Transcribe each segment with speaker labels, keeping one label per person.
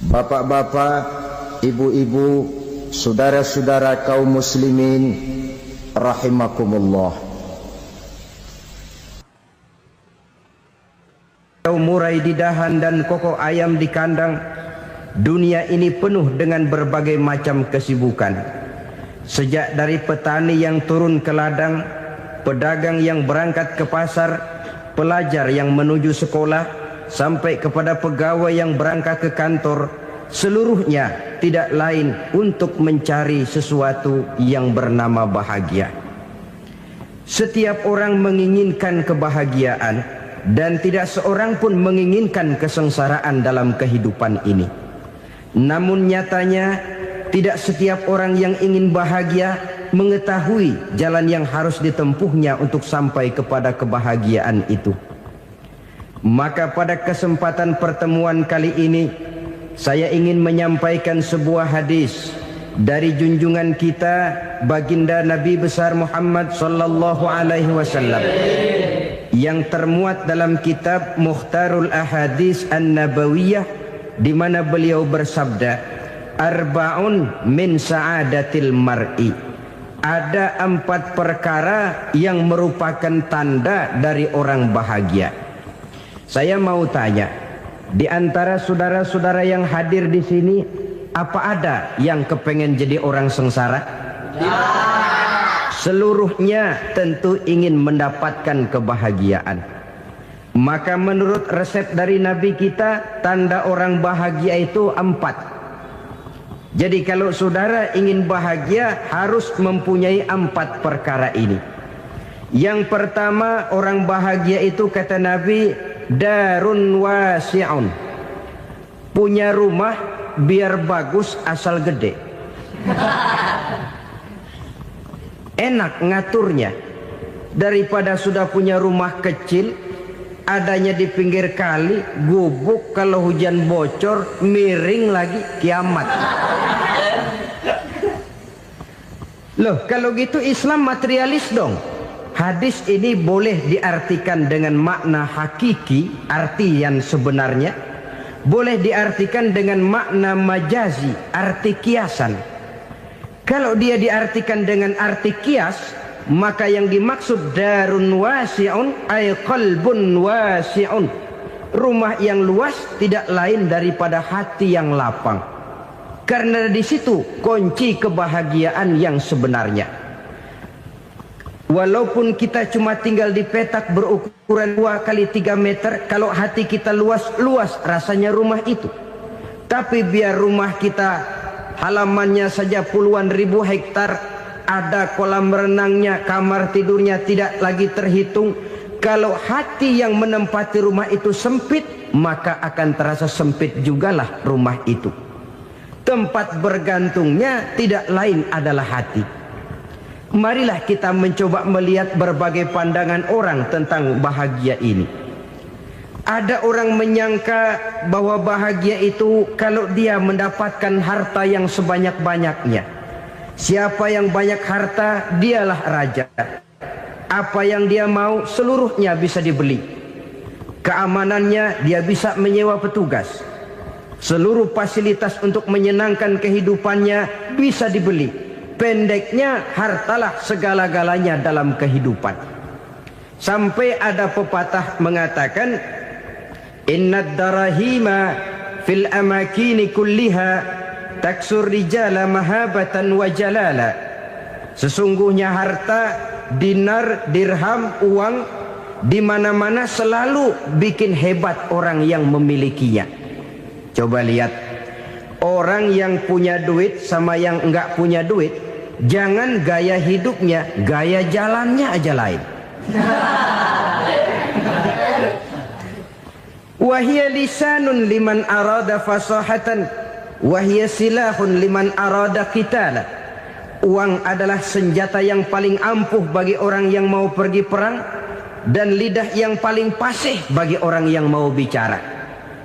Speaker 1: Bapak-bapak, ibu-ibu, saudara-saudara kaum muslimin rahimakumullah. Murai di dahan dan koko ayam di kandang, dunia ini penuh dengan berbagai macam kesibukan. Sejak dari petani yang turun ke ladang, pedagang yang berangkat ke pasar, pelajar yang menuju sekolah, sampai kepada pegawai yang berangkat ke kantor, seluruhnya tidak lain untuk mencari sesuatu yang bernama bahagia. Setiap orang menginginkan kebahagiaan, dan tidak seorang pun menginginkan kesengsaraan dalam kehidupan ini. Namun nyatanya tidak setiap orang yang ingin bahagia mengetahui jalan yang harus ditempuhnya untuk sampai kepada kebahagiaan itu. Maka pada kesempatan pertemuan kali ini, saya ingin menyampaikan sebuah hadis dari junjungan kita baginda Nabi besar Muhammad sallallahu alaihi wasallam yang termuat dalam kitab Mukhtarul Ahadits An-Nabawiyah, di mana beliau bersabda, arba'un min sa'adatil mar'i. Ada 4 perkara yang merupakan tanda dari orang bahagia. Saya mau tanya, di antara saudara-saudara yang hadir di sini, apa ada yang kepengen jadi orang sengsara? Ya. Seluruhnya tentu ingin mendapatkan kebahagiaan. Maka menurut resep dari Nabi kita, tanda orang bahagia itu 4. Jadi kalau saudara ingin bahagia, harus mempunyai 4 perkara ini. Yang pertama, orang bahagia itu kata Nabi, darun wasi'un. Punya rumah biar bagus asal gede. Enak ngaturnya, daripada sudah punya rumah kecil, adanya di pinggir kali, gubuk, kalau hujan bocor, miring lagi, kiamat. Loh, kalau gitu Islam materialis dong. Hadis ini boleh diartikan dengan makna hakiki, arti yang sebenarnya. Boleh diartikan dengan makna majazi, arti kiasan. Kalau dia diartikan dengan arti kias, maka yang dimaksud darun wasi'un ay qalbun wasi'un. Rumah yang luas tidak lain daripada hati yang lapang. Karena di situ kunci kebahagiaan yang sebenarnya. Walaupun kita cuma tinggal di petak berukuran 2 kali 3 meter, kalau hati kita luas rasanya rumah itu. Tapi biar rumah kita halamannya saja puluhan ribu hektar, ada kolam renangnya, kamar tidurnya tidak lagi terhitung. Kalau hati yang menempati rumah itu sempit, maka akan terasa sempit jugalah rumah itu. Tempat bergantungnya tidak lain adalah hati. Marilah kita mencoba melihat berbagai pandangan orang tentang bahagia ini. Ada orang menyangka bahwa bahagia itu kalau dia mendapatkan harta yang sebanyak-banyaknya. Siapa yang banyak harta, dialah raja. Apa yang dia mau, seluruhnya bisa dibeli. Keamanannya, dia bisa menyewa petugas. Seluruh fasilitas untuk menyenangkan kehidupannya bisa dibeli. Pendeknya, hartalah segala-galanya dalam kehidupan. Sampai ada pepatah mengatakan, innad darahima fil amakini kulliha taksur rijala mahabatan wa jalala. Sesungguhnya harta, dinar, dirham, uang di mana-mana selalu bikin hebat orang yang memilikinya. Coba lihat, orang yang punya duit sama yang enggak punya duit, jangan gaya hidupnya, gaya jalannya aja lain. Wahia lisanun liman arada fasahatan, wahia silahun liman arada qitala. Uang adalah senjata yang paling ampuh bagi orang yang mau pergi perang, dan lidah yang paling fasih bagi orang yang mau bicara.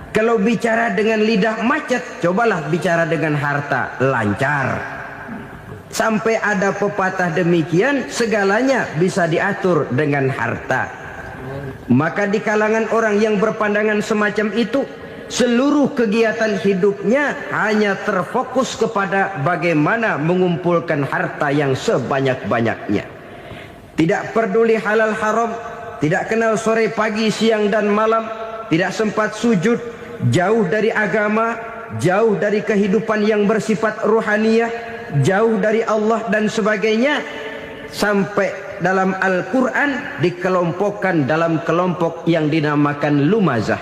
Speaker 1: Kalau bicara dengan lidah macet, cobalah bicara dengan harta, lancar. Sampai ada pepatah demikian, segalanya bisa diatur dengan harta. Maka di kalangan orang yang berpandangan semacam itu, Seluruh kegiatan hidupnya hanya terfokus kepada bagaimana mengumpulkan harta yang sebanyak-banyaknya. Tidak peduli halal haram, tidak kenal sore pagi siang dan malam, tidak sempat sujud, jauh dari agama, jauh dari kehidupan yang bersifat ruhaniyah, jauh dari Allah dan sebagainya. Sampai dalam Al-Quran dikelompokkan dalam kelompok yang dinamakan lumazah.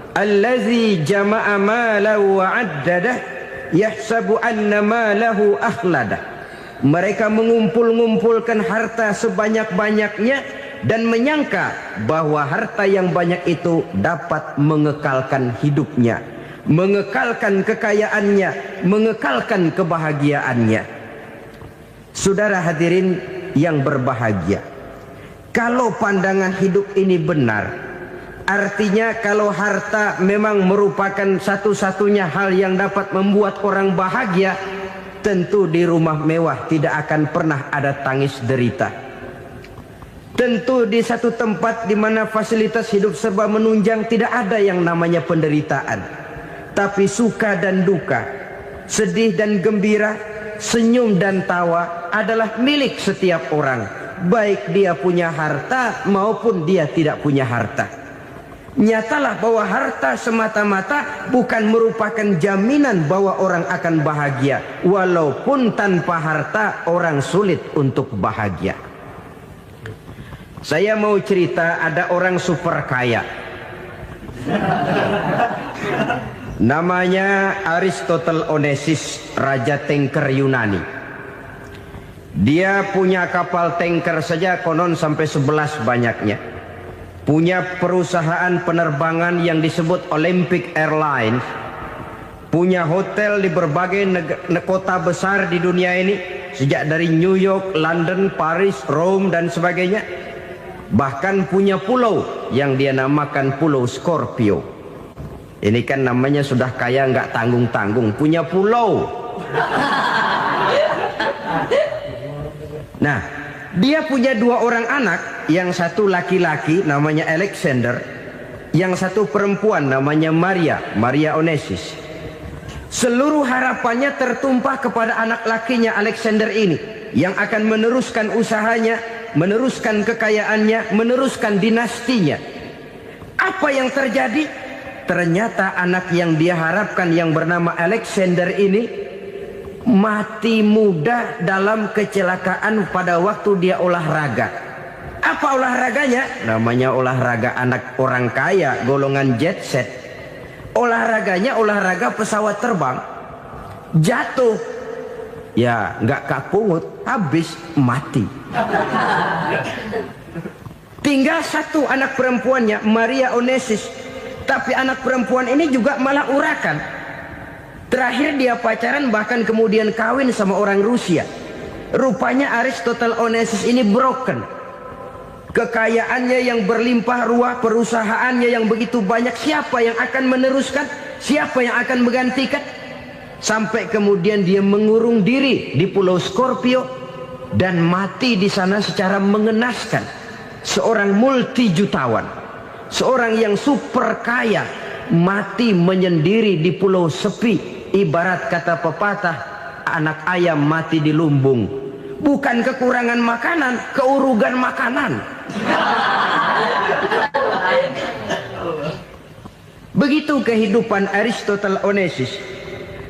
Speaker 1: Allazi jama'a malahu wa 'addadah yahsabu anna malahu akhladah. Mereka mengumpul-ngumpulkan harta sebanyak-banyaknya dan menyangka bahwa harta yang banyak itu dapat mengekalkan hidupnya, mengekalkan kekayaannya, mengekalkan kebahagiaannya. Saudara hadirin yang berbahagia, kalau pandangan hidup ini benar, artinya kalau harta memang merupakan satu-satunya hal yang dapat membuat orang bahagia, tentu di rumah mewah tidak akan pernah ada tangis derita. Tentu di satu tempat di mana fasilitas hidup serba menunjang tidak ada yang namanya penderitaan. Tapi suka dan duka, sedih dan gembira, senyum dan tawa adalah milik setiap orang, baik dia punya harta maupun dia tidak punya harta. Nyatalah bahwa harta semata-mata bukan merupakan jaminan bahwa orang akan bahagia. Walaupun tanpa harta orang sulit untuk bahagia. Saya mau cerita, ada orang super kaya. Namanya Aristotle Onassis, Raja Tanker Yunani. Dia punya kapal tanker saja konon sampai 11 banyaknya. Punya perusahaan penerbangan yang disebut Olympic Airlines. Punya hotel di berbagai kota besar di dunia ini, sejak dari New York, London, Paris, Rome dan sebagainya. Bahkan punya pulau yang dia namakan Pulau Scorpio. Ini kan namanya sudah kaya nggak tanggung-tanggung, punya pulau. Nah, dia punya 2 orang anak, yang satu laki-laki namanya Alexander, yang satu perempuan namanya Maria Onassis. Seluruh harapannya tertumpah kepada anak lakinya Alexander ini, yang akan meneruskan usahanya, meneruskan kekayaannya, meneruskan dinastinya. Apa yang terjadi? Ternyata anak yang dia harapkan yang bernama Alexander ini mati muda dalam kecelakaan pada waktu dia olahraga. Apa olahraganya? Namanya olahraga anak orang kaya, golongan jet set. Olahraganya olahraga pesawat terbang. Jatuh, ya nggak kapungut, habis mati. Tinggal satu anak perempuannya, Maria Onassis. Tapi anak perempuan ini juga malah urakan. Terakhir dia pacaran, bahkan kemudian kawin sama orang Rusia. Rupanya Aristotle Onassis ini broken. Kekayaannya yang berlimpah ruah, perusahaannya yang begitu banyak, siapa yang akan meneruskan? Siapa yang akan menggantikan? Sampai kemudian dia mengurung diri di Pulau Scorpio dan mati di sana secara mengenaskan. Seorang multi jutawan, seorang yang super kaya, mati menyendiri di pulau sepi. Ibarat kata pepatah, anak ayam mati di lumbung. Bukan kekurangan makanan, keurugan makanan. Begitu kehidupan Aristotle Onassis.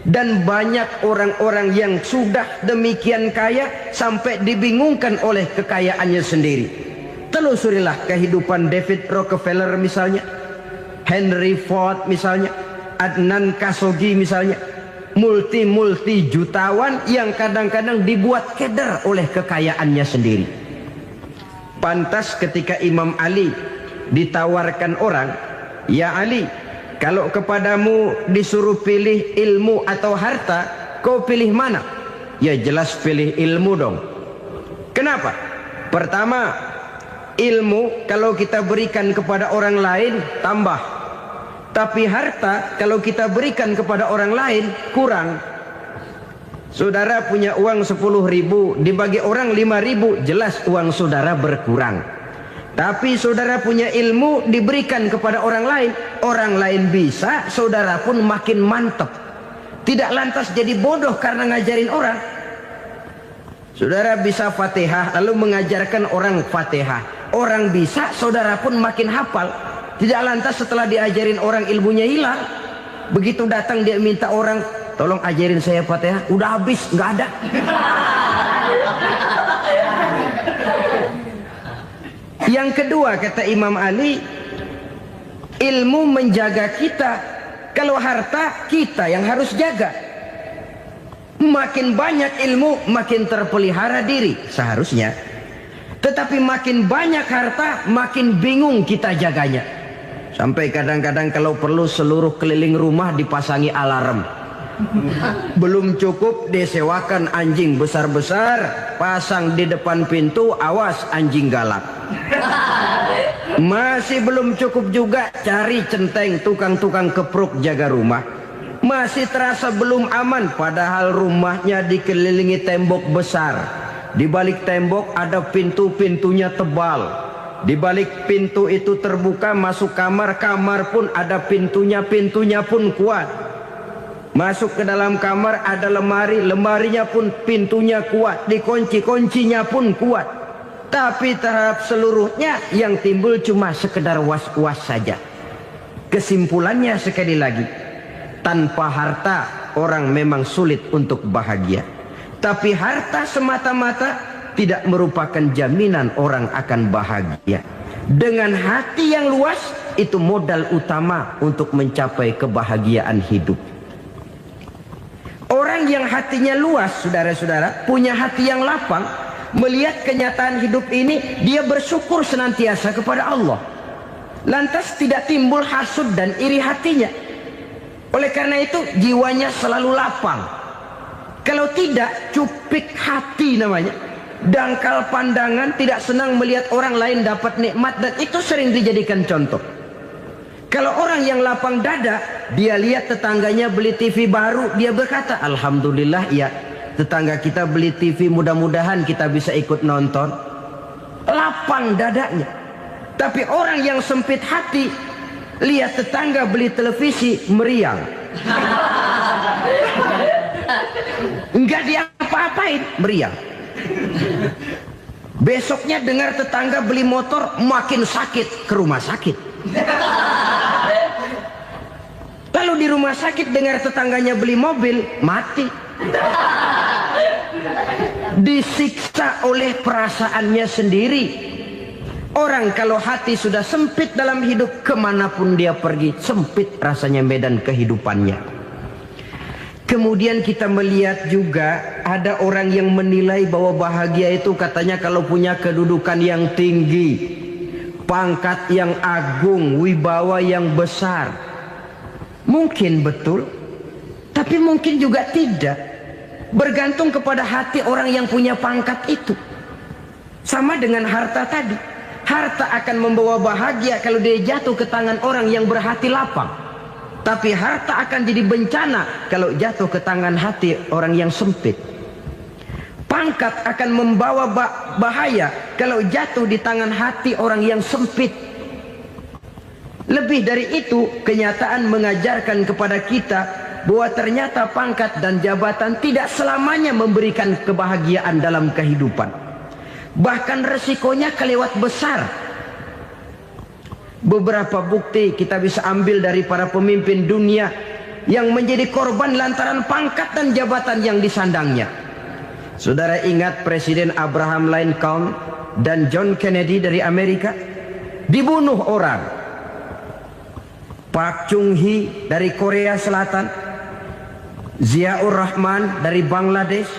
Speaker 1: Dan banyak orang-orang yang sudah demikian kaya sampai dibingungkan oleh kekayaannya sendiri. Telusurilah kehidupan David Rockefeller misalnya, Henry Ford misalnya, Adnan Khashoggi misalnya. Multi jutawan yang kadang-kadang dibuat keder oleh kekayaannya sendiri. Pantas ketika Imam Ali ditawarkan orang, "Ya Ali, kalau kepadamu disuruh pilih ilmu atau harta, kau pilih mana?" Ya jelas pilih ilmu dong. Kenapa? Pertama, ilmu kalau kita berikan kepada orang lain tambah. Tapi harta kalau kita berikan kepada orang lain kurang. Saudara punya uang 10.000, dibagi orang 5.000, jelas uang saudara berkurang. Tapi saudara punya ilmu diberikan kepada orang lain bisa, saudara pun makin mantap. Tidak lantas jadi bodoh karena ngajarin orang. Saudara bisa Fatihah lalu mengajarkan orang Fatihah. Orang bisa, saudara pun makin hafal. Tidak lantas setelah diajarin orang ilmunya hilang. Begitu datang dia minta orang, tolong ajarin saya Fatihah, udah habis, nggak ada. Yang kedua kata Imam Ali, ilmu menjaga kita. Kalau harta kita yang harus jaga. Makin banyak ilmu makin terpelihara diri seharusnya. Tetapi makin banyak harta makin bingung kita jaganya. Sampai kadang-kadang kalau perlu seluruh keliling rumah dipasangi alarm. Belum cukup disewakan anjing besar-besar, pasang di depan pintu, awas anjing galak. Masih belum cukup juga cari centeng tukang-tukang kepruk jaga rumah. Masih terasa belum aman padahal rumahnya dikelilingi tembok besar. Di balik tembok ada pintu-pintunya tebal. Di balik pintu itu terbuka masuk kamar, kamar pun ada pintunya, pintunya pun kuat. Masuk ke dalam kamar ada lemari, lemarinya pun pintunya kuat, dikunci, kuncinya pun kuat. Tapi terhadap seluruhnya yang timbul cuma sekedar was-was saja. Kesimpulannya sekali lagi, tanpa harta orang memang sulit untuk bahagia. Tapi harta semata-mata tidak merupakan jaminan orang akan bahagia. Dengan hati yang luas itu modal utama untuk mencapai kebahagiaan hidup. Orang yang hatinya luas, saudara-saudara, punya hati yang lapang, melihat kenyataan hidup ini, dia bersyukur senantiasa kepada Allah. Lantas tidak timbul hasud dan iri hatinya. Oleh karena itu jiwanya selalu lapang. Kalau tidak, cupik hati namanya. Dangkal pandangan, tidak senang melihat orang lain dapat nikmat, dan itu sering dijadikan contoh. Kalau orang yang lapang dada, dia lihat tetangganya beli TV baru, dia berkata, alhamdulillah ya, tetangga kita beli TV, mudah-mudahan kita bisa ikut nonton. Lapang dadanya. Tapi orang yang sempit hati, lihat tetangga beli televisi, meriang. Enggak diapa-apain, meriang. Besoknya dengar tetangga beli motor, makin sakit, ke rumah sakit. Lalu di rumah sakit dengar tetangganya beli mobil, mati. Disiksa oleh perasaannya sendiri. Orang kalau hati sudah sempit dalam hidup, kemanapun dia pergi, sempit rasanya medan kehidupannya. Kemudian kita melihat juga ada orang yang menilai bahwa bahagia itu katanya kalau punya kedudukan yang tinggi, pangkat yang agung, wibawa yang besar. Mungkin betul, tapi mungkin juga tidak. Bergantung kepada hati orang yang punya pangkat itu. Sama dengan harta tadi. Harta akan membawa bahagia kalau dia jatuh ke tangan orang yang berhati lapang. Tapi harta akan jadi bencana kalau jatuh ke tangan hati orang yang sempit. Pangkat akan membawa bahaya kalau jatuh di tangan hati orang yang sempit. Lebih dari itu, kenyataan mengajarkan kepada kita bahwa ternyata pangkat dan jabatan tidak selamanya memberikan kebahagiaan dalam kehidupan. Bahkan resikonya kelewat besar. Beberapa bukti kita bisa ambil dari para pemimpin dunia yang menjadi korban lantaran pangkat dan jabatan yang disandangnya. Saudara ingat Presiden Abraham Lincoln dan John Kennedy dari Amerika? Dibunuh orang. Park Chung-hee dari Korea Selatan, Ziaur Rahman dari Bangladesh,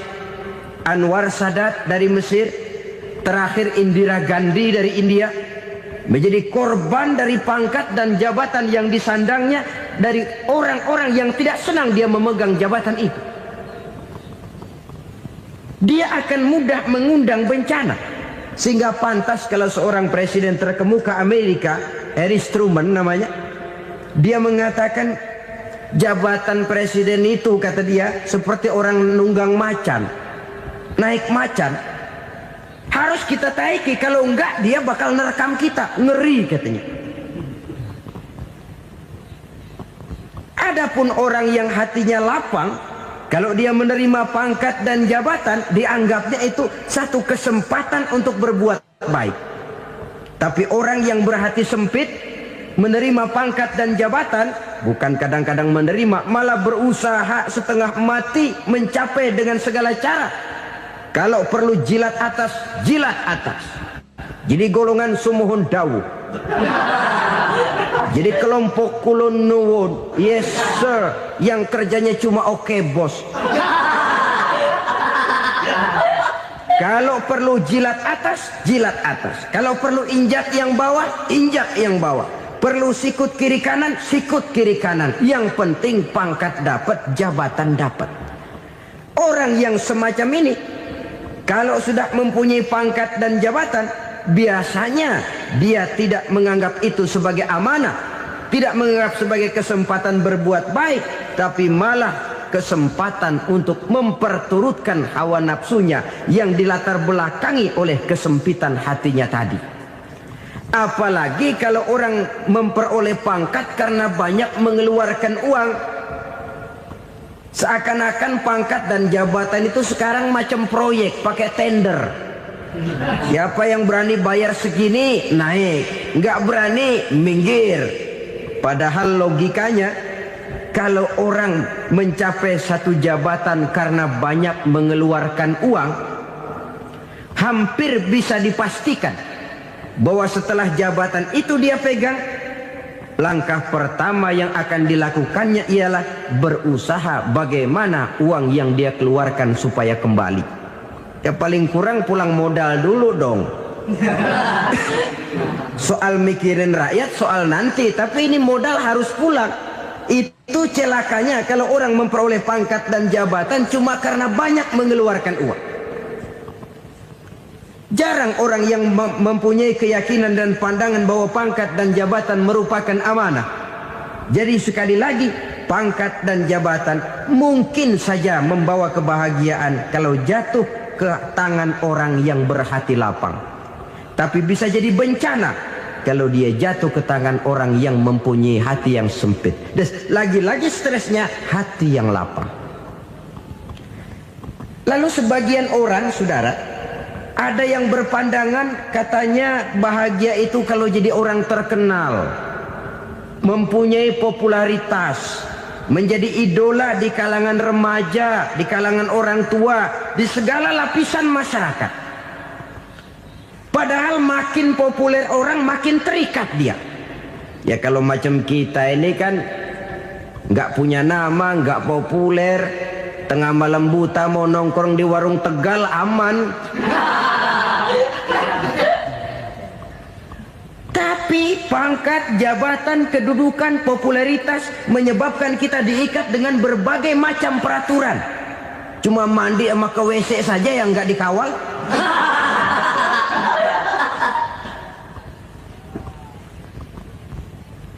Speaker 1: Anwar Sadat dari Mesir, terakhir Indira Gandhi dari India, menjadi korban dari pangkat dan jabatan yang disandangnya dari orang-orang yang tidak senang dia memegang jabatan itu. Dia akan mudah mengundang bencana. Sehingga pantas kalau seorang presiden terkemuka Amerika, Harry Truman namanya, dia mengatakan jabatan presiden itu, kata dia, seperti orang nunggang macan. Naik macan, Harus kita taiki, kalau enggak dia bakal nerekam kita. Ngeri katanya. Adapun orang yang hatinya lapang, kalau dia menerima pangkat dan jabatan, dianggapnya itu satu kesempatan untuk berbuat baik. Tapi orang yang berhati sempit, menerima pangkat dan jabatan, bukan kadang-kadang menerima, malah berusaha setengah mati mencapai dengan segala cara. Kalau perlu jilat atas, jilat atas. Jadi golongan sumuhun dawuh. Jadi kelompok kulon nuwun, yes sir, yang kerjanya cuma oke bos. Kalau perlu jilat atas, jilat atas. Kalau perlu injak yang bawah, injak yang bawah. Perlu sikut kiri kanan, sikut kiri kanan. Yang penting pangkat dapat, jabatan dapat. Orang yang semacam ini, kalau sudah mempunyai pangkat dan jabatan, biasanya dia tidak menganggap itu sebagai amanah, tidak menganggap sebagai kesempatan berbuat baik, tapi malah kesempatan untuk memperturutkan hawa nafsunya yang dilatar belakangi oleh kesempitan hatinya tadi. Apalagi kalau orang memperoleh pangkat karena banyak mengeluarkan uang. Seakan-akan pangkat dan jabatan itu sekarang macam proyek, pakai tender. Siapa yang berani bayar segini naik, nggak berani minggir. Padahal logikanya, kalau orang mencapai satu jabatan karena banyak mengeluarkan uang, hampir bisa dipastikan bahwa setelah jabatan itu dia pegang, langkah pertama yang akan dilakukannya ialah berusaha bagaimana uang yang dia keluarkan supaya kembali. Ya paling kurang pulang modal dulu dong. Soal mikirin rakyat soal nanti, tapi ini modal harus pulang. Itu celakanya kalau orang memperoleh pangkat dan jabatan cuma karena banyak mengeluarkan uang. Jarang orang yang mempunyai keyakinan dan pandangan bahwa pangkat dan jabatan merupakan amanah. Jadi sekali lagi, pangkat dan jabatan mungkin saja membawa kebahagiaan kalau jatuh ke tangan orang yang berhati lapang. Tapi bisa jadi bencana kalau dia jatuh ke tangan orang yang mempunyai hati yang sempit. Dan lagi-lagi stresnya hati yang lapang. Lalu sebagian orang, saudara, ada yang berpandangan katanya bahagia itu kalau jadi orang terkenal, mempunyai popularitas, menjadi idola di kalangan remaja, di kalangan orang tua, di segala lapisan masyarakat. Padahal makin populer orang makin terikat dia. Ya kalau macam kita ini kan nggak punya nama, nggak populer, tengah malam buta mau nongkrong di warung Tegal aman. Tapi pangkat, jabatan, kedudukan, popularitas menyebabkan kita diikat dengan berbagai macam peraturan. Cuma mandi sama ke WC saja yang nggak dikawal.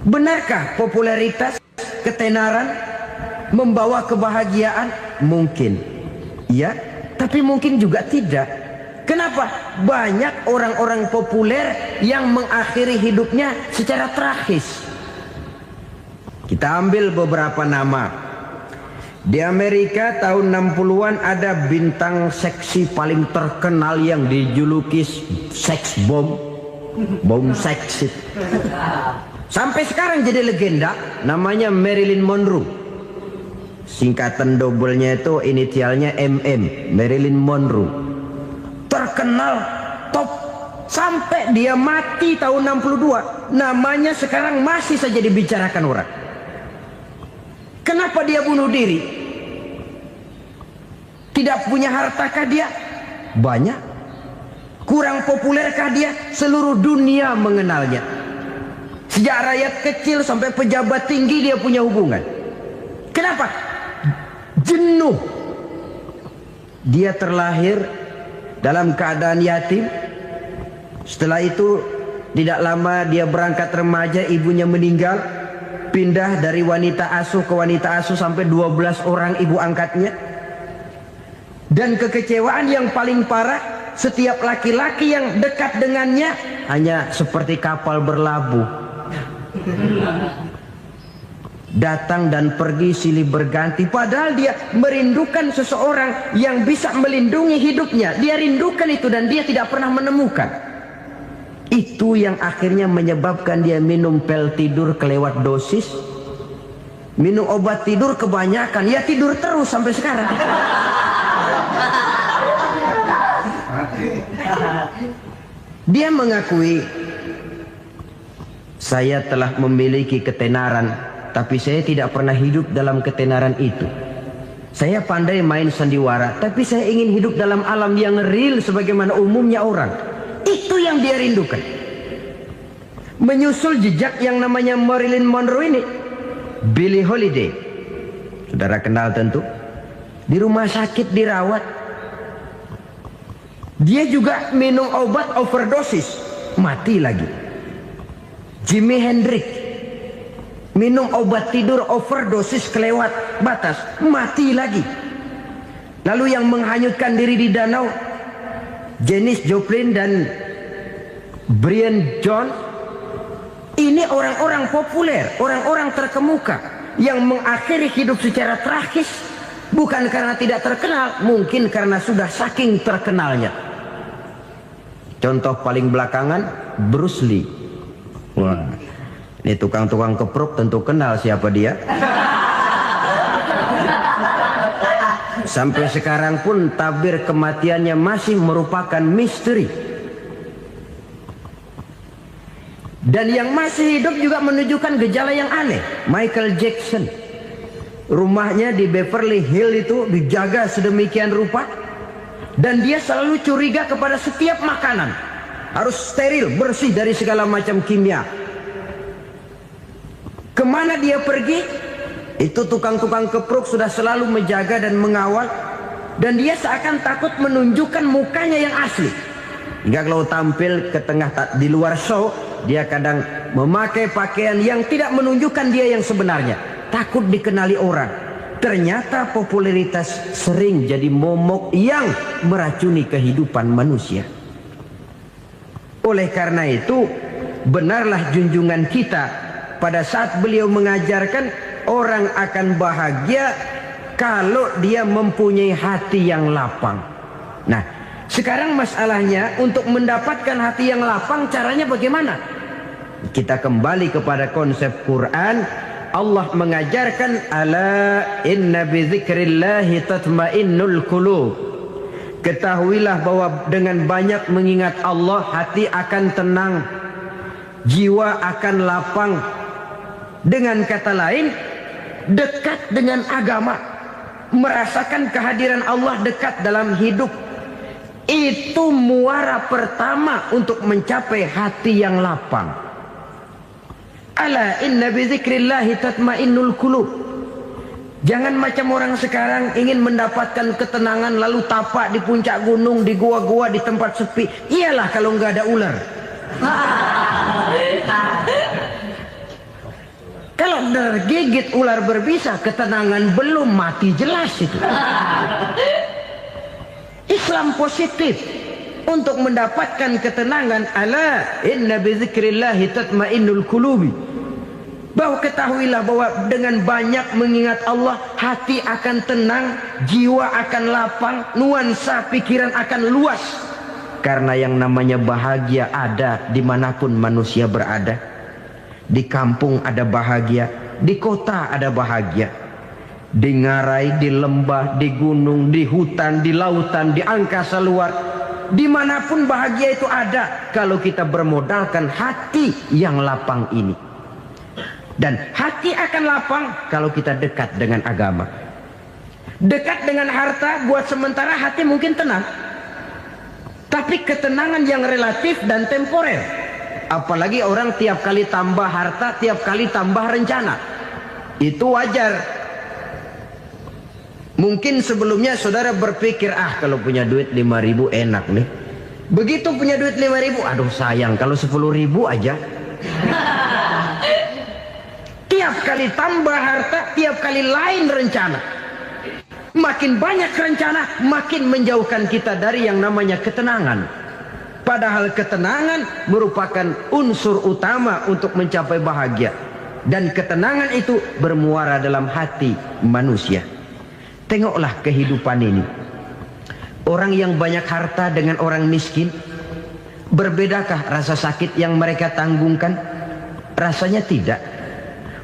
Speaker 1: Benarkah popularitas, ketenaran membawa kebahagiaan? Mungkin. Ya, tapi mungkin juga tidak. Kenapa? Banyak orang-orang populer yang mengakhiri hidupnya secara tragis. Kita ambil beberapa nama. Di Amerika tahun 60-an ada bintang seksi paling terkenal yang dijuluki sex bomb. Bom seks. Sampai sekarang jadi legenda, namanya Marilyn Monroe. Singkatan dobelnya itu inisialnya MM, Marilyn Monroe. Terkenal top sampai dia mati tahun 62, namanya sekarang masih saja dibicarakan orang. Kenapa dia bunuh diri? Tidak punya hartakah dia? Banyak. Kurang populerkah dia? Seluruh dunia mengenalnya. Sejak rakyat kecil sampai pejabat tinggi dia punya hubungan. Kenapa? Jenuh. Dia terlahir dalam keadaan yatim. Setelah itu tidak lama dia berangkat remaja, ibunya meninggal. Pindah dari wanita asuh ke wanita asuh sampai 12 orang ibu angkatnya. Dan kekecewaan yang paling parah, setiap laki-laki yang dekat dengannya hanya seperti kapal berlabuh. Datang dan pergi silih berganti, padahal dia merindukan seseorang yang bisa melindungi hidupnya. Dia rindukan itu dan dia tidak pernah menemukan. Itu yang akhirnya menyebabkan dia minum pil tidur kelewat dosis, minum obat tidur kebanyakan, ya tidur terus sampai sekarang. Dia mengakui, saya telah memiliki ketenaran, tapi saya tidak pernah hidup dalam ketenaran itu. Saya pandai main sandiwara, tapi saya ingin hidup dalam alam yang real sebagaimana umumnya orang. Itu yang dia rindukan. Menyusul jejak yang namanya Marilyn Monroe ini, Billie Holiday, saudara kenal tentu. Di rumah sakit dirawat. Dia juga minum obat overdosis, mati lagi. Jimi Hendrix minum obat tidur overdosis kelewat batas, mati lagi. Lalu yang menghanyutkan diri di danau, Janis Joplin dan Brian Jones. Ini orang-orang populer, orang-orang terkemuka yang mengakhiri hidup secara tragis, bukan karena tidak terkenal, mungkin karena sudah saking terkenalnya. Contoh paling belakangan, Bruce Lee. Wah, ini tukang-tukang keprok tentu kenal siapa dia. Sampai sekarang pun tabir kematiannya masih merupakan misteri. Dan yang masih hidup juga menunjukkan gejala yang aneh. Michael Jackson, rumahnya di Beverly Hills itu dijaga sedemikian rupa, dan dia selalu curiga kepada setiap makanan harus steril, bersih dari segala macam kimia. Kemana dia pergi, itu tukang-tukang keprok sudah selalu menjaga dan mengawal, dan dia seakan takut menunjukkan mukanya yang asli. Hingga kalau tampil ke tengah di luar show, dia kadang memakai pakaian yang tidak menunjukkan dia yang sebenarnya, takut dikenali orang. Ternyata popularitas sering jadi momok yang meracuni kehidupan manusia. Oleh karena itu, benarlah junjungan kita pada saat beliau mengajarkan orang akan bahagia kalau dia mempunyai hati yang lapang. Nah, sekarang masalahnya untuk mendapatkan hati yang lapang, caranya bagaimana? Kita kembali kepada konsep Quran. Allah mengajarkan, ala inna bi dzikrillahi tatmainnul qulub. Ketahuilah bahwa dengan banyak mengingat Allah, hati akan tenang, jiwa akan lapang. Dengan kata lain, dekat dengan agama, merasakan kehadiran Allah dekat dalam hidup, itu muara pertama untuk mencapai hati yang lapang. Ala inna bi dzikrillahi tatmainnul qulub. Jangan macam orang sekarang ingin mendapatkan ketenangan lalu tapak di puncak gunung, di gua-gua, di tempat sepi. Iyalah kalau nggak ada ular. Kalau tergigit ular berbisa, ketenangan belum, mati jelas itu. Islam positif untuk mendapatkan ketenangan. Ala inna bi dzikrillahi tatmainnul qulubi. Bahwa ketahuilah bahwa dengan banyak mengingat Allah, hati akan tenang, jiwa akan lapang, nuansa pikiran akan luas. Karena yang namanya bahagia ada dimanapun manusia berada. Di kampung ada bahagia, di kota ada bahagia, di ngarai, di lembah, di gunung, di hutan, di lautan, di angkasa luar, dimanapun bahagia itu ada kalau kita bermodalkan hati yang lapang ini. Dan hati akan lapang kalau kita dekat dengan agama. Dekat dengan harta buat sementara hati mungkin tenang, tapi ketenangan yang relatif dan temporer. Apalagi orang tiap kali tambah harta, tiap kali tambah rencana. Itu wajar. Mungkin sebelumnya saudara berpikir, kalau punya duit 5.000 enak nih. Begitu punya duit 5.000, aduh sayang kalau 10.000 aja. Tiap kali tambah harta, tiap kali lain rencana. Makin banyak rencana, makin menjauhkan kita dari yang namanya ketenangan. Padahal ketenangan merupakan unsur utama untuk mencapai bahagia. Dan ketenangan itu bermuara dalam hati manusia. Tengoklah kehidupan ini. Orang yang banyak harta dengan orang miskin, berbedakah rasa sakit yang mereka tanggungkan? Rasanya tidak.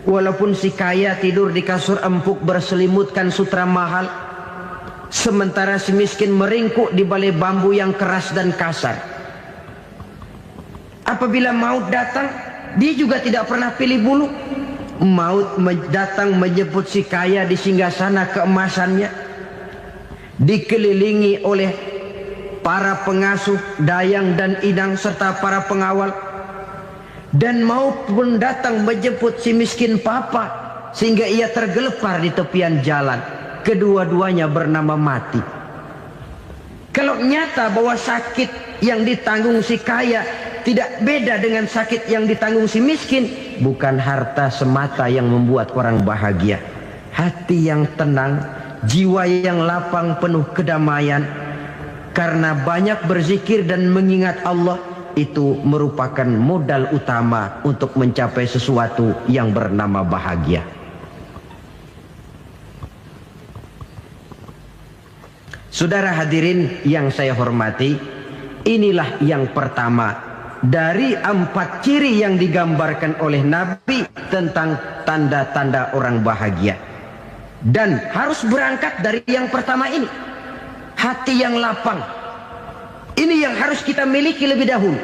Speaker 1: Walaupun si kaya tidur di kasur empuk berselimutkan sutra mahal, sementara si miskin meringkuk di balai bambu yang keras dan kasar. Apabila maut datang, dia juga tidak pernah pilih bulu. Maut datang menjemput si kaya di singgasana keemasannya, dikelilingi oleh para pengasuh, dayang dan inang serta para pengawal. Dan maut pun datang menjemput si miskin papa, sehingga ia tergelepar di tepian jalan. Kedua-duanya bernama mati. Kalau nyata bahwa sakit yang ditanggung si kaya tidak beda dengan sakit yang ditanggung si miskin, bukan harta semata yang membuat orang bahagia. Hati yang tenang, jiwa yang lapang penuh kedamaian, karena banyak berzikir dan mengingat Allah, itu merupakan modal utama untuk mencapai sesuatu yang bernama bahagia. Saudara hadirin yang saya hormati, inilah yang pertama dari 4 ciri yang digambarkan oleh Nabi tentang tanda-tanda orang bahagia. Dan harus berangkat dari yang pertama ini, hati yang lapang. Ini yang harus kita miliki lebih dahulu.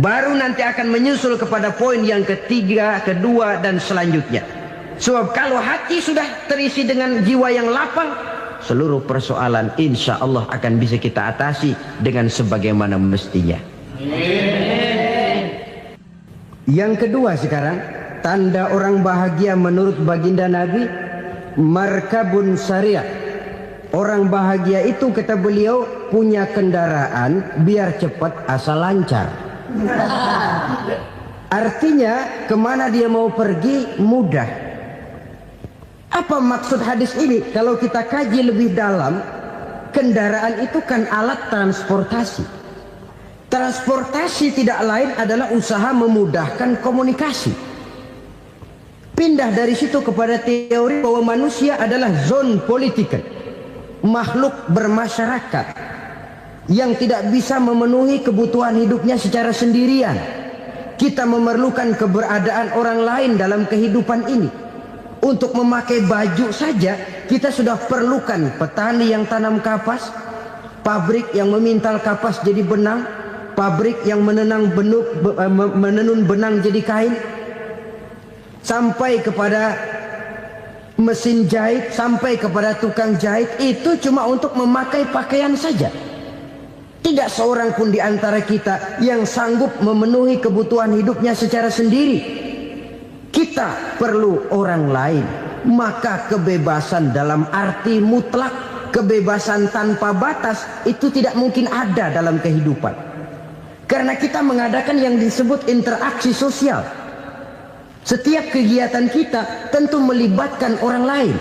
Speaker 1: Baru nanti akan menyusul kepada poin yang ketiga, kedua, dan selanjutnya. Sebab kalau hati sudah terisi dengan jiwa yang lapang, seluruh persoalan insya Allah akan bisa kita atasi dengan sebagaimana mestinya. Yang kedua sekarang, tanda orang bahagia menurut baginda Nabi, markabun syariah. Orang bahagia itu, kata beliau, punya kendaraan biar cepat asal lancar. Artinya kemana dia mau pergi mudah. Apa maksud hadis ini? Kalau kita kaji lebih dalam, kendaraan itu kan alat transportasi. Transportasi tidak lain adalah usaha memudahkan komunikasi. Pindah dari situ kepada teori bahwa manusia adalah zon politiker, makhluk bermasyarakat yang tidak bisa memenuhi kebutuhan hidupnya secara sendirian. Kita memerlukan keberadaan orang lain dalam kehidupan ini. Untuk memakai baju saja kita sudah perlukan petani yang tanam kapas, pabrik yang memintal kapas jadi benang, pabrik yang menenun benang jadi kain, sampai kepada mesin jahit, sampai kepada tukang jahit. Itu cuma untuk memakai pakaian saja. Tidak seorang pun di antara kita yang sanggup memenuhi kebutuhan hidupnya secara sendiri. Kita perlu orang lain. Maka kebebasan dalam arti mutlak, kebebasan tanpa batas, itu tidak mungkin ada dalam kehidupan. Karena kita mengadakan yang disebut interaksi sosial. Setiap kegiatan kita tentu melibatkan orang lain.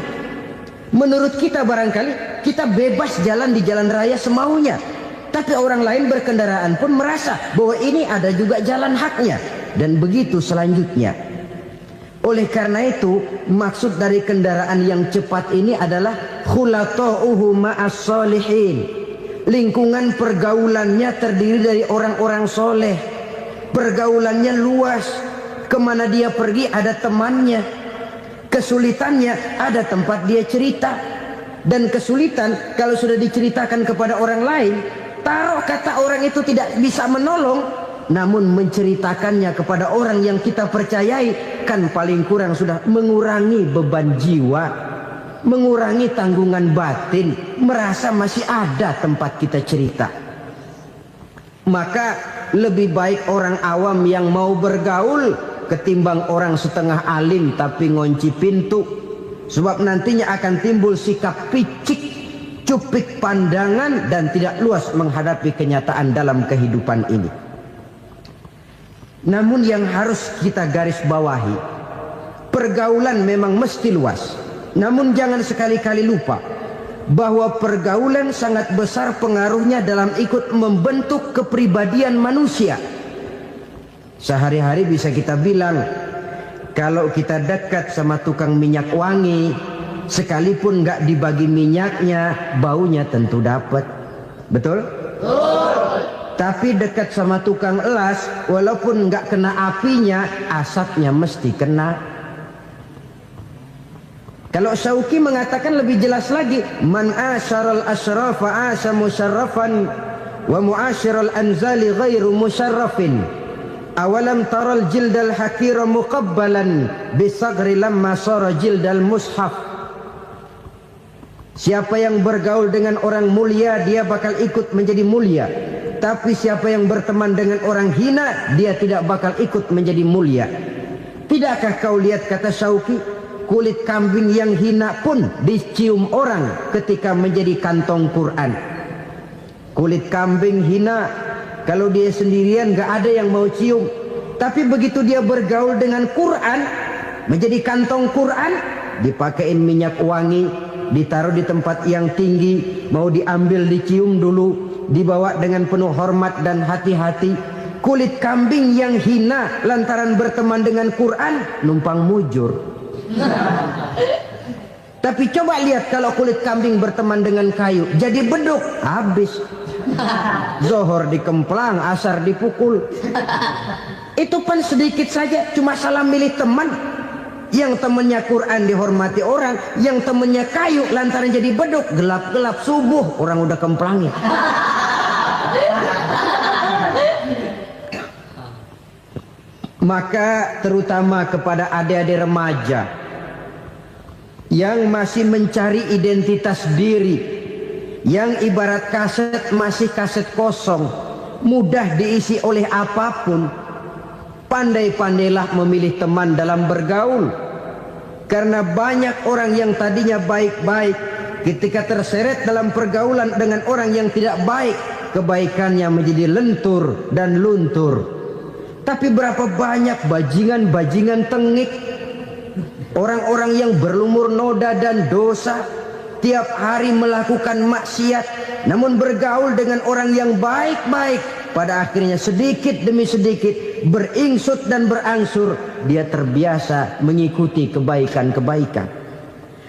Speaker 1: Menurut kita barangkali kita bebas jalan di jalan raya semaunya, tapi orang lain berkendaraan pun merasa bahwa ini ada juga jalan haknya, dan begitu selanjutnya. Oleh karena itu, maksud dari kendaraan yang cepat ini adalah khulata'uhu ma'as solihin. Lingkungan pergaulannya terdiri dari orang-orang soleh. Pergaulannya luas. Kemana dia pergi ada temannya. Kesulitannya ada tempat dia cerita. Dan kesulitan kalau sudah diceritakan kepada orang lain, taruh kata orang itu tidak bisa menolong, namun menceritakannya kepada orang yang kita percayai, kan paling kurang sudah mengurangi beban jiwa, mengurangi tanggungan batin, merasa masih ada tempat kita cerita. Maka lebih baik orang awam yang mau bergaul ketimbang orang setengah alim tapi ngunci pintu. Sebab nantinya akan timbul sikap picik, cupik pandangan, dan tidak luas menghadapi kenyataan dalam kehidupan ini. Namun yang harus kita garis bawahi, pergaulan memang mesti luas. Namun jangan sekali-kali lupa bahwa pergaulan sangat besar pengaruhnya dalam ikut membentuk kepribadian manusia. Sehari-hari bisa kita bilang, kalau kita dekat sama tukang minyak wangi, sekalipun nggak dibagi minyaknya, baunya tentu dapat. Betul? Tapi dekat sama tukang elas, walaupun nggak kena apinya, asapnya mesti kena. Kalau Syauqi mengatakan lebih jelas lagi, man asyaral asrafa asa musyarrafan wa muasyiral anzali ghairu musyarrafin. Awalam taral jildal hakira muqabbalan bisagri lamma sara jildal mushaf. Siapa yang bergaul dengan orang mulia, dia bakal ikut menjadi mulia. Tapi siapa yang berteman dengan orang hina, dia tidak bakal ikut menjadi mulia. Tidakkah kau lihat, kata Syauqi, kulit kambing yang hina pun dicium orang ketika menjadi kantong Quran. Kulit kambing hina, kalau dia sendirian gak ada yang mau cium. Tapi begitu dia bergaul dengan Quran, menjadi kantong Quran, dipakein minyak wangi, ditaruh di tempat yang tinggi, mau diambil dicium dulu, dibawa dengan penuh hormat dan hati-hati. Kulit kambing yang hina lantaran berteman dengan Quran, numpang mujur. Tapi coba lihat kalau kulit kambing berteman dengan kayu, jadi beduk, habis. Zohor dikemplang, asar dipukul. Itu pun sedikit saja, cuma salah milih teman. Yang temannya Quran dihormati orang, yang temannya kayu lantaran jadi beduk, gelap-gelap subuh orang udah kemplangnya. Maka terutama kepada adik-adik remaja yang masih mencari identitas diri, yang ibarat kaset masih kaset kosong, mudah diisi oleh apapun, pandai-pandailah memilih teman dalam bergaul. Karena banyak orang yang tadinya baik-baik, ketika terseret dalam pergaulan dengan orang yang tidak baik, kebaikannya menjadi lentur dan luntur. Tapi berapa banyak bajingan-bajingan tengik, orang-orang yang berlumur noda dan dosa, tiap hari melakukan maksiat, namun bergaul dengan orang yang baik-baik, pada akhirnya sedikit demi sedikit beringsut dan berangsur dia terbiasa mengikuti kebaikan-kebaikan.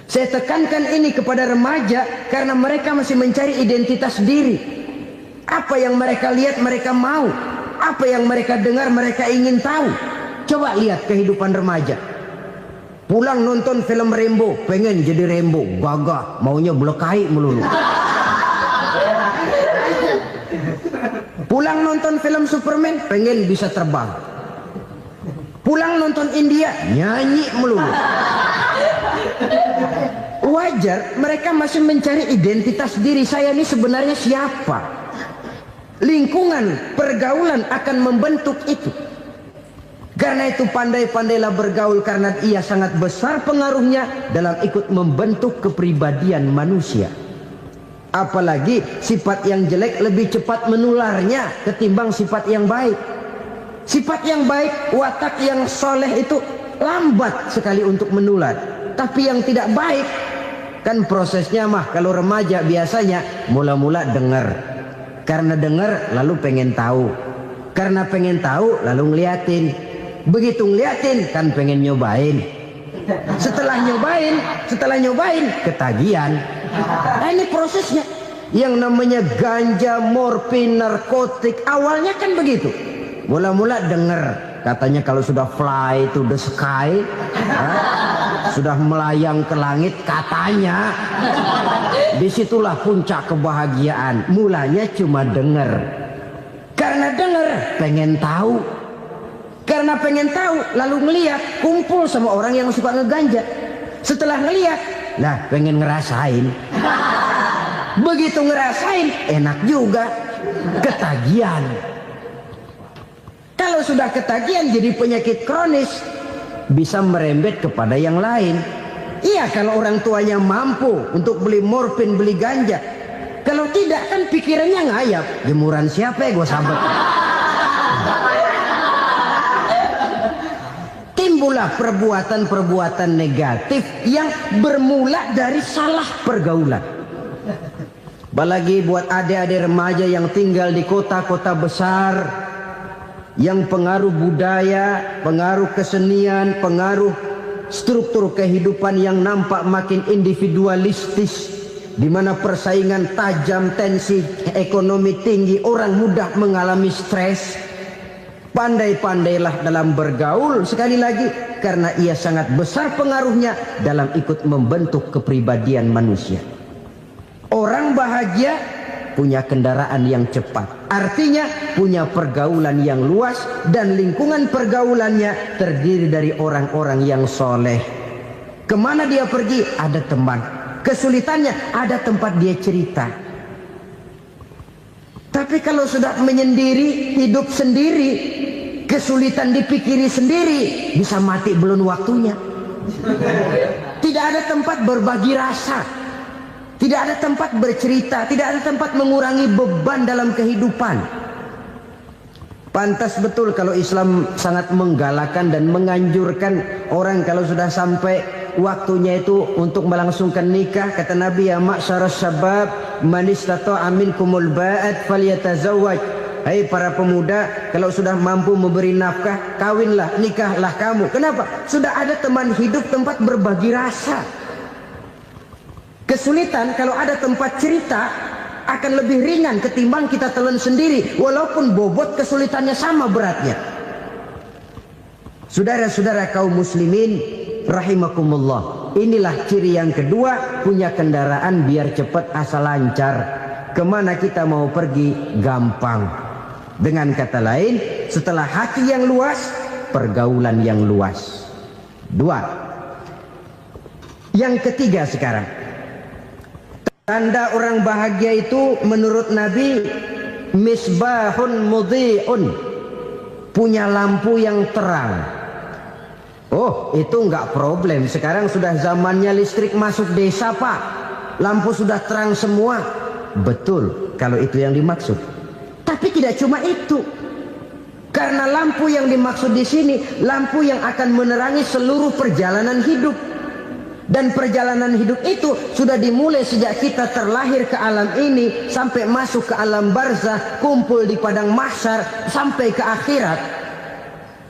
Speaker 1: Saya tekankan ini kepada remaja karena mereka masih mencari identitas diri. Apa yang mereka lihat mereka mau, apa yang mereka dengar mereka ingin tahu. Coba lihat kehidupan remaja. Pulang nonton film Rambo, pengen jadi Rambo, gagah, maunya melekai melulu. Pulang nonton film Superman, pengen bisa terbang. Pulang nonton India, nyanyi melulu. Wajar, mereka masih mencari identitas diri. Saya ini sebenarnya siapa? Lingkungan, pergaulan akan membentuk itu. Karena itu pandai-pandailah bergaul, karena ia sangat besar pengaruhnya dalam ikut membentuk kepribadian manusia. Apalagi sifat yang jelek lebih cepat menularnya ketimbang sifat yang baik. Sifat yang baik, watak yang soleh itu lambat sekali untuk menular. Tapi yang tidak baik, kan prosesnya mah kalau remaja biasanya mula-mula dengar. Karena dengar lalu pengen tahu. Karena pengen tahu lalu ngeliatin. Begitu ngeliatin kan pengen nyobain. Setelah nyobain ketagihan. Nah, ini prosesnya. Yang namanya ganja, morfin, narkotik, awalnya kan begitu. Mula-mula dengar, katanya kalau sudah fly to the sky, sudah melayang ke langit, katanya disitulah puncak kebahagiaan. Mulanya cuma dengar. Karena dengar pengen tahu. Karena pengen tahu lalu ngeliat, kumpul sama orang yang suka ngeganja. Setelah ngeliat, lah pengen ngerasain. Begitu ngerasain enak juga, ketagihan. Kalau sudah ketagihan jadi penyakit kronis, bisa merembet kepada yang lain. Iya, kalau orang tuanya mampu untuk beli morfin, beli ganja. Kalau tidak kan pikirannya ngayap, jemuran siapa ya gue sabet. Timbullah perbuatan-perbuatan negatif yang bermula dari salah pergaulan. Apalagi buat adik-adik remaja yang tinggal di kota-kota besar, yang pengaruh budaya, pengaruh kesenian, pengaruh struktur kehidupan yang nampak makin individualistis, di mana persaingan tajam, tensi ekonomi tinggi, orang mudah mengalami stres. Pandai-pandailah dalam bergaul, sekali lagi, karena ia sangat besar pengaruhnya dalam ikut membentuk kepribadian manusia. Orang bahagia punya kendaraan yang cepat, artinya punya pergaulan yang luas, dan lingkungan pergaulannya terdiri dari orang-orang yang soleh. Kemana dia pergi, ada teman. Kesulitannya, ada tempat dia cerita. Tapi kalau sudah menyendiri, hidup sendiri, kesulitan dipikiri sendiri, bisa mati belum waktunya. Tidak ada tempat berbagi rasa, tidak ada tempat bercerita, tidak ada tempat mengurangi beban dalam kehidupan. Pantas betul kalau Islam sangat menggalakkan dan menganjurkan orang kalau sudah sampai waktunya itu untuk melangsungkan nikah. Kata Nabi, ya ma'syaras syabab man istata'a minkumul ba'at falyatazawwaj. Hai para pemuda, kalau sudah mampu memberi nafkah, kawinlah, nikahlah kamu. Kenapa? Sudah ada teman hidup, tempat berbagi rasa. Kesulitan kalau ada tempat cerita akan lebih ringan ketimbang kita telan sendiri, walaupun bobot kesulitannya sama beratnya. Saudara-saudara kaum muslimin rahimakumullah, inilah ciri yang kedua, punya kendaraan biar cepat asal lancar. Kemana kita mau pergi gampang. Dengan kata lain, setelah hati yang luas, pergaulan yang luas. Dua. Yang ketiga sekarang, tanda orang bahagia itu menurut Nabi, misbahun mudhi'un, punya lampu yang terang. Oh, itu enggak problem. Sekarang sudah zamannya listrik masuk desa, Pak. Lampu sudah terang semua. Betul, kalau itu yang dimaksud. Tapi tidak cuma itu. Karena lampu yang dimaksud di sini, lampu yang akan menerangi seluruh perjalanan hidup. Dan perjalanan hidup itu sudah dimulai sejak kita terlahir ke alam ini, sampai masuk ke alam barzah, kumpul di padang mahsyar, sampai ke akhirat.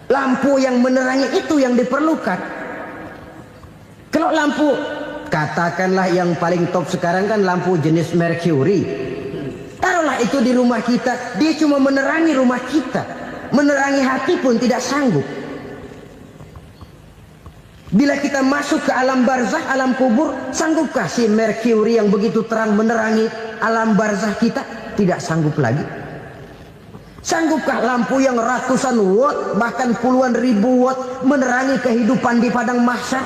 Speaker 1: Lampu yang menerangi itu yang diperlukan. Kalau lampu, katakanlah yang paling top sekarang kan lampu jenis Mercury. Taruhlah itu di rumah kita, dia cuma menerangi rumah kita, menerangi hati pun tidak sanggup. Bila kita masuk ke alam barzah, alam kubur, sanggupkah si Mercury yang begitu terang menerangi alam barzah kita? Tidak sanggup lagi. Sanggupkah lampu yang ratusan watt, bahkan puluhan ribu watt menerangi kehidupan di padang mahsyar?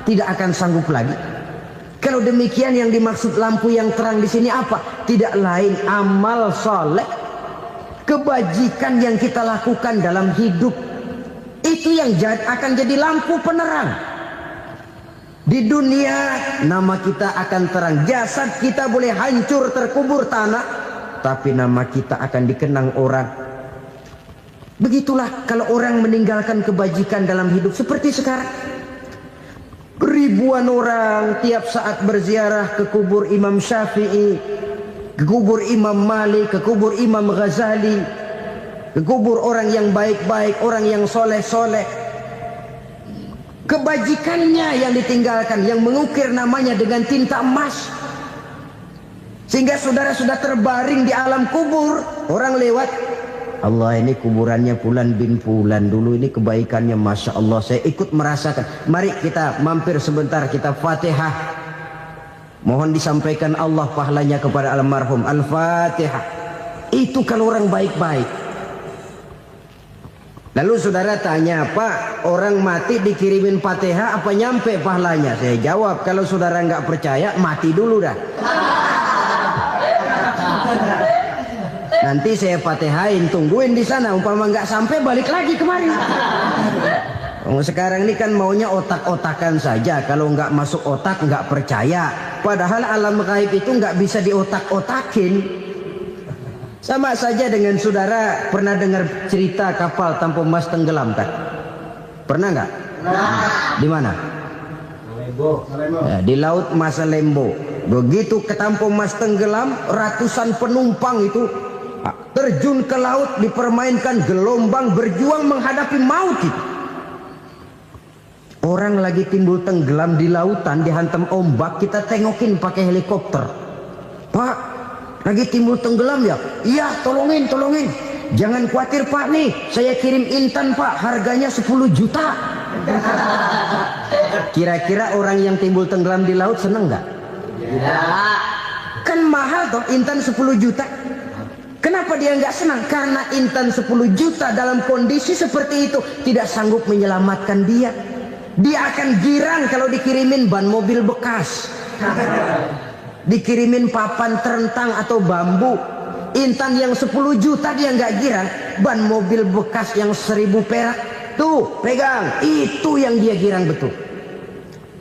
Speaker 1: Tidak akan sanggup lagi. Kalau demikian, yang dimaksud lampu yang terang di sini apa? Tidak lain amal soleh, kebajikan yang kita lakukan dalam hidup. Itu yang akan jadi lampu penerang. Di dunia nama kita akan terang. Jasad kita boleh hancur terkubur tanah, tapi nama kita akan dikenang orang. Begitulah kalau orang meninggalkan kebajikan dalam hidup seperti sekarang. Ribuan orang tiap saat berziarah ke kubur Imam Syafi'i, ke kubur Imam Malik, ke kubur Imam Ghazali, ke kubur orang yang baik-baik, orang yang soleh-soleh. Kebajikannya yang ditinggalkan, yang mengukir namanya dengan tinta emas. Sehingga saudara sudah terbaring di alam kubur, orang lewat, Allah, ini kuburannya Fulan bin Fulan, dulu ini kebaikannya Masya Allah, saya ikut merasakan. Mari kita mampir sebentar, kita Fatihah. Mohon disampaikan Allah pahalanya kepada almarhum. Al-Fatihah. Itu kalau orang baik-baik. Lalu saudara tanya, Pak, orang mati dikirimin Fatihah apa nyampe pahalanya? Saya jawab, kalau saudara nggak percaya, mati dulu dah. Nanti saya Fatihain, tungguin di sana. Umpama nggak sampai, balik lagi kemari. Sekarang ini kan maunya otak-otakan saja. Kalau nggak masuk otak, nggak percaya. Padahal alam gaib itu nggak bisa diotak-otakin. Sama saja dengan saudara pernah dengar cerita kapal tanpa emas tenggelam kan? Pernah nggak? Di mana? Ya, di laut Masa Lembo. Begitu ketampung Mas tenggelam, ratusan penumpang itu terjun ke laut, dipermainkan gelombang, berjuang menghadapi maut itu. Orang lagi timbul tenggelam di lautan, dihantam ombak, kita tengokin pakai helikopter. Pak, lagi timbul tenggelam ya? Iya, tolongin. Jangan khawatir Pak nih, saya kirim intan Pak, harganya 10 juta. Kira-kira orang yang timbul tenggelam di laut seneng nggak? Ya. Kan mahal toh intan 10 juta. Kenapa dia nggak senang? Karena intan 10 juta dalam kondisi seperti itu tidak sanggup menyelamatkan dia. Dia akan girang kalau dikirimin ban mobil bekas, dikirimin papan terentang atau bambu. Intan yang 10 juta dia nggak girang. Ban mobil bekas yang 1000 perak, tuh pegang, itu yang dia girang betul.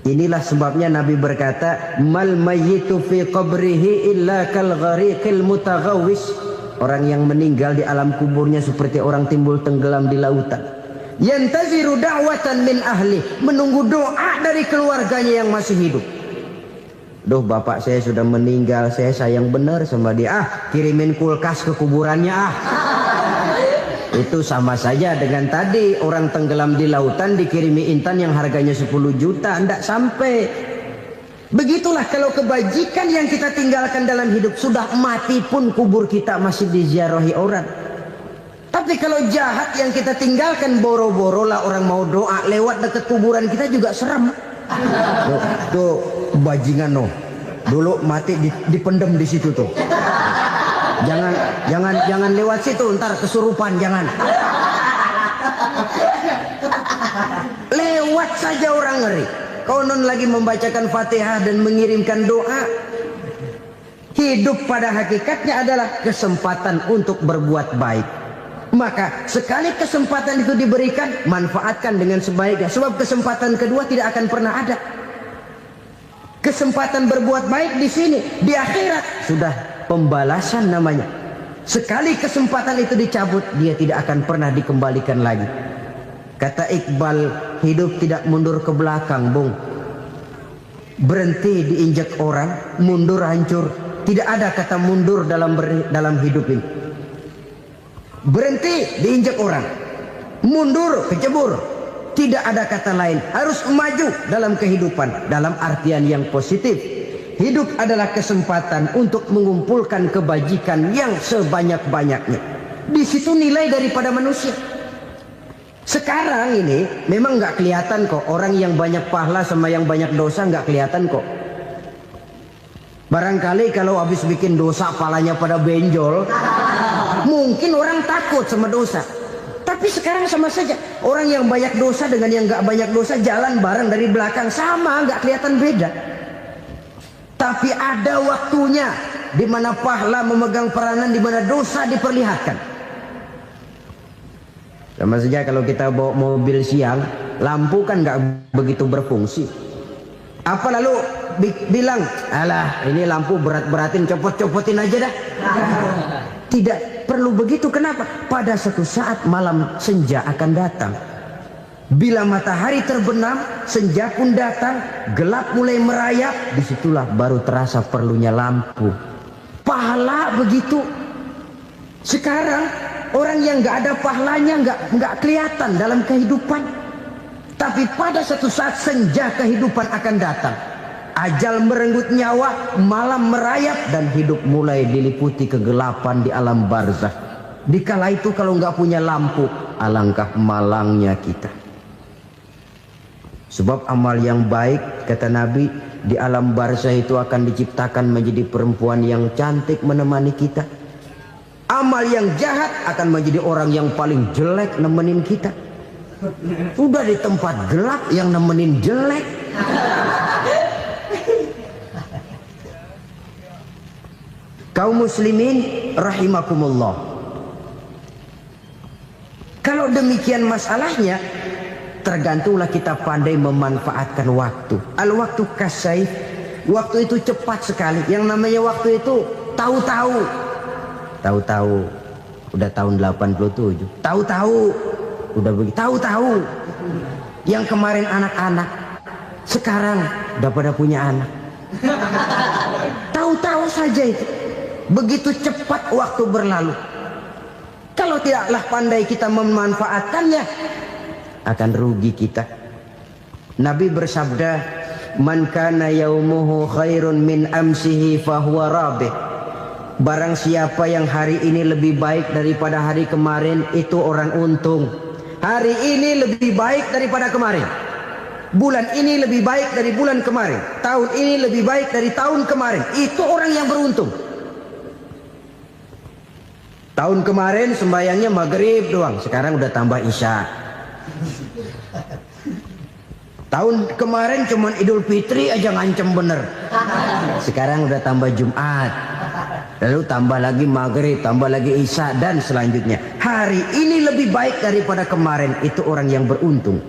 Speaker 1: Inilah sebabnya Nabi berkata, mal mayyitu fi qabrihi illa kal ghariqil mutaghawwis. Orang yang meninggal di alam kuburnya seperti orang timbul tenggelam di lautan. Yantaziru da'watan min ahli, menunggu doa dari keluarganya yang masih hidup. Duh, bapak saya sudah meninggal, saya sayang benar sama dia. Kirimin kulkas ke kuburannya Itu sama saja dengan tadi orang tenggelam di lautan dikirimi intan yang harganya 10 juta, tidak sampai. Begitulah kalau kebajikan yang kita tinggalkan dalam hidup, sudah mati pun kubur kita masih diziarahi orang. Tapi kalau jahat yang kita tinggalkan, boro-boro lah orang mau doa lewat dekat kuburan kita juga serem. Tuh bajingan no, dulu mati dipendem di situ tuh. Jangan lewat situ, ntar kesurupan, jangan. Lewat saja orang ngeri. Konon lagi membacakan Fatihah dan mengirimkan doa. Hidup pada hakikatnya adalah kesempatan untuk berbuat baik. Maka sekali kesempatan itu diberikan, manfaatkan dengan sebaiknya. Sebab kesempatan kedua tidak akan pernah ada. Kesempatan berbuat baik di sini, di akhirat sudah pembalasan namanya. Sekali kesempatan itu dicabut, dia tidak akan pernah dikembalikan lagi. Kata Iqbal, hidup tidak mundur ke belakang, Bung. Berhenti diinjak orang, mundur hancur. Tidak ada kata mundur dalam hidup ini. Berhenti diinjak orang, mundur kecebur. Tidak ada kata lain. Harus maju dalam kehidupan, dalam artian yang positif. Hidup adalah kesempatan untuk mengumpulkan kebajikan yang sebanyak-banyaknya. Di situ nilai daripada manusia. Sekarang ini memang nggak kelihatan kok, orang yang banyak pahala sama yang banyak dosa nggak kelihatan kok. Barangkali kalau habis bikin dosa palanya pada benjol, mungkin orang takut sama dosa. Tapi sekarang sama saja, orang yang banyak dosa dengan yang nggak banyak dosa jalan bareng dari belakang, sama, nggak kelihatan beda. Tapi ada waktunya di mana pahala memegang peranan, di mana dosa diperlihatkan. Sama saja kalau kita bawa mobil siang, lampu kan nggak begitu berfungsi. Apa lalu bilang, alah ini lampu berat-beratin, copot-copotin aja dah. Tidak perlu begitu. Kenapa? Pada suatu saat malam senja akan datang. Bila matahari terbenam, senja pun datang, gelap mulai merayap, disitulah baru terasa perlunya lampu. Pahala begitu. Sekarang orang yang nggak ada pahalanya nggak kelihatan dalam kehidupan. Tapi pada suatu saat senja kehidupan akan datang. Ajal merenggut nyawa, malam merayap, dan hidup mulai diliputi kegelapan di alam barzakh. Dikala itu kalau nggak punya lampu, alangkah malangnya kita. Sebab amal yang baik, kata Nabi, di alam barzakh itu akan diciptakan menjadi perempuan yang cantik menemani kita. Amal yang jahat akan menjadi orang yang paling jelek nemenin kita. Udah di tempat gelap yang nemenin jelek. Kaum muslimin rahimakumullah. Kalau demikian masalahnya, tergantunglah kita pandai memanfaatkan waktu. Al-waktu kasayf, waktu itu cepat sekali. Yang namanya waktu itu tahu-tahu. Tahu-tahu udah tahun 87. Tahu-tahu udah begitu. Tahu-tahu yang kemarin anak-anak, sekarang udah pada punya anak. Tahu-tahu saja itu. Begitu cepat waktu berlalu. Kalau tidaklah pandai kita memanfaatkannya, akan rugi kita. Nabi bersabda, "Man kana yaumuhu khairun min amsihi fahuwa rabih." Barang siapa yang hari ini lebih baik daripada hari kemarin, itu orang untung. Hari ini lebih baik daripada kemarin. Bulan ini lebih baik dari bulan kemarin. Tahun ini lebih baik dari tahun kemarin. Itu orang yang beruntung. Tahun kemarin sembahyangnya maghrib doang, sekarang udah tambah isya. Tahun kemarin cuman Idul Fitri aja ngancem bener, sekarang udah tambah Jumat, lalu tambah lagi maghrib, tambah lagi isya, dan selanjutnya. Hari ini lebih baik daripada kemarin, itu orang yang beruntung.